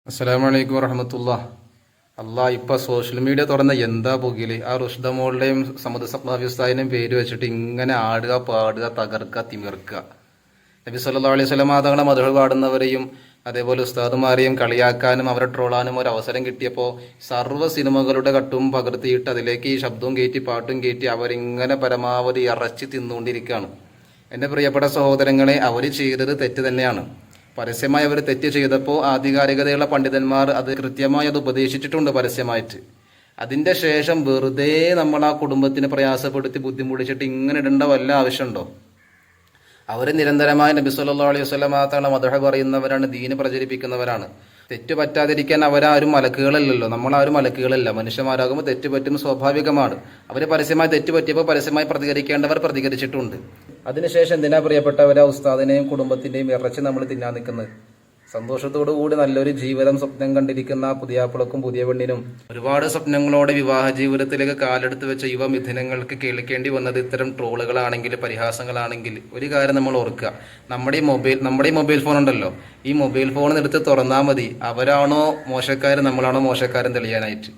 അസ്സലാമു അലൈക്കും വറഹമത്തുള്ളാഹ്. ഇപ്പൊ സോഷ്യൽ മീഡിയ തുറന്ന എന്താ പുകില്. ആ റുഷ്ദ മോളുടെയും സമദ് സഖാഫി ഉസ്താദിന്റെയും പേര് വെച്ചിട്ട് ഇങ്ങനെ ആടുക, പാടുക, തകർക്കുക, തിമിർക്കുക. നബി സല്ലല്ലാഹു അലൈഹി വസല്ലം തങ്ങളുടെ മദ്ഹ് പാടുന്നവരെയും അതേപോലെ ഉസ്താദുമാരെയും കളിയാക്കാനും അവരെ ട്രോളാനും ഒരു അവസരം കിട്ടിയപ്പോൾ സർവ്വ സിനിമകളുടെ കട്ടും പകർത്തിയിട്ട് അതിലേക്ക് ഈ ശബ്ദവും കയറ്റി പാട്ടും കയറ്റി അവരിങ്ങനെ പരമാവധി ഇറച്ചി തിന്നുകൊണ്ടിരിക്കുകയാണ്. എൻ്റെ പ്രിയപ്പെട്ട സഹോദരങ്ങളെ, അവർ ചെയ്തത് തെറ്റ് തന്നെയാണ്. പരസ്യമായി അവർ തെറ്റ് ചെയ്തപ്പോൾ ആധികാരികതയുള്ള പണ്ഡിതന്മാർ അത് കൃത്യമായി അത് ഉപദേശിച്ചിട്ടുണ്ട് പരസ്യമായിട്ട്. അതിൻ്റെ ശേഷം വെറുതെ നമ്മൾ ആ കുടുംബത്തിനെ പ്രയാസപ്പെടുത്തി ബുദ്ധിമുട്ടിച്ചിട്ട് ഇങ്ങനെ ഇടേണ്ട വല്ല ആവശ്യമുണ്ടോ? അവർ നിരന്തരമായി നബി സല്ലല്ലാഹു അലൈഹി വസല്ലം തങ്ങളുടെ മദ്ഹ് പറയുന്നവരാണ്, ദീന് പ്രചരിപ്പിക്കുന്നവരാണ്. തെറ്റ് പറ്റാതിരിക്കാൻ അവരാരും മലക്കുകളല്ലല്ലോ, നമ്മളാരും മലക്കുകളല്ല. മനുഷ്യന്മാരാകുമ്പോൾ തെറ്റ് പറ്റും, സ്വാഭാവികമാണ്. അവർ പരസ്യമായി തെറ്റ് പറ്റിയപ്പോൾ പരസ്യമായി പ്രതികരിക്കേണ്ടവർ പ്രതികരിച്ചിട്ടുണ്ട്. അതിനുശേഷം എന്തിനാ പ്രിയപ്പെട്ടവരാ ഉസ്താദിനെയും കുടുംബത്തിൻ്റെയും ഇറച്ചി നമ്മൾ തിന്നാൻ നിൽക്കുന്നത്? സന്തോഷത്തോടു കൂടി നല്ലൊരു ജീവിതം സ്വപ്നം കണ്ടിരിക്കുന്ന പുതിയാപ്പിളക്കും പുതിയ പെണ്ണിനും ഒരുപാട് സ്വപ്നങ്ങളോടെ വിവാഹ ജീവിതത്തിലേക്ക് കാലെടുത്ത് വെച്ച യുവമിഥുനങ്ങൾക്ക് കേൾക്കേണ്ടി വന്നത് ഇത്തരം ട്രോളുകളാണെങ്കിൽ, പരിഹാസങ്ങളാണെങ്കിൽ ഒരു കാര്യം നമ്മൾ ഓർക്കുക. നമ്മുടെ ഈ മൊബൈൽ ഫോൺ ഉണ്ടല്ലോ, ഈ മൊബൈൽ ഫോൺ എടുത്ത് തുറന്നാൽ മതി അവരാണോ മോശക്കാർ, നമ്മളാണോ മോശക്കാരൻ തെളിയാനായിട്ട്.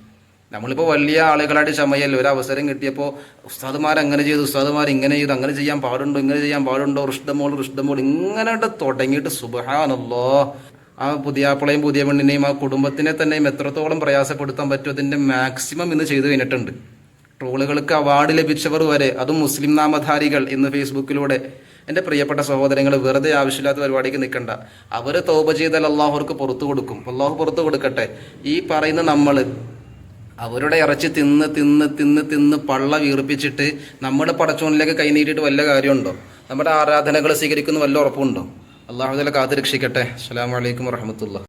നമ്മളിപ്പോൾ വലിയ ആളുകളായിട്ട് ചമയല്ലോ. ഒരു അവസരം കിട്ടിയപ്പോൾ ഉസ്താദുമാർ അങ്ങനെ ചെയ്തു, ഉസ്താദുമാർ ഇങ്ങനെ ചെയ്തു, അങ്ങനെ ചെയ്യാൻ പാടുണ്ടോ, ഇങ്ങനെ ചെയ്യാൻ പാടുണ്ടോ, റുഷ്ദമോൾ ഇങ്ങനെ തുടങ്ങിയിട്ട് സുബ്ഹാനല്ലാഹ്, ആ പുതിയാപ്പിളയും പുതിയ പെണ്ണിനെയും ആ കുടുംബത്തിനെ തന്നെയും എത്രത്തോളം പ്രയാസപ്പെടുത്താൻ പറ്റും അതിൻ്റെ മാക്സിമം ഇന്ന് ചെയ്തു കഴിഞ്ഞിട്ടുണ്ട്. ട്രോളുകൾക്ക് അവാർഡ് ലഭിച്ചവർ വരെ, അതും മുസ്ലിം നാമധാരികൾ, ഇന്ന് ഫേസ്ബുക്കിലൂടെ. എൻ്റെ പ്രിയപ്പെട്ട സഹോദരങ്ങൾ, വെറുതെ ആവശ്യമില്ലാത്ത പരിപാടിക്ക് നിൽക്കണ്ട. അവർ തൗബ ചെയ്താൽ അള്ളാഹു അവർക്ക് പുറത്തു കൊടുക്കും. അള്ളാഹു പുറത്തു കൊടുക്കട്ടെ. ഈ പറയുന്ന നമ്മൾ അവരുടെ ഇറച്ചി തിന്ന് തിന്ന് തിന്ന് തിന്ന് പള്ള വീർപ്പിച്ചിട്ട് നമ്മുടെ പടച്ചോനിലേക്ക് കൈനീട്ടിയിട്ട് വല്ല കാര്യമുണ്ടോ? നമ്മുടെ ആരാധനകൾ സ്വീകരിക്കുന്ന വല്ല ഉറപ്പുണ്ടോ? അള്ളാഹു തആല കാത്ത് രക്ഷിക്കട്ടെ. അസ്സലാമു അലൈക്കും വറഹ്മത്തുള്ളാഹി.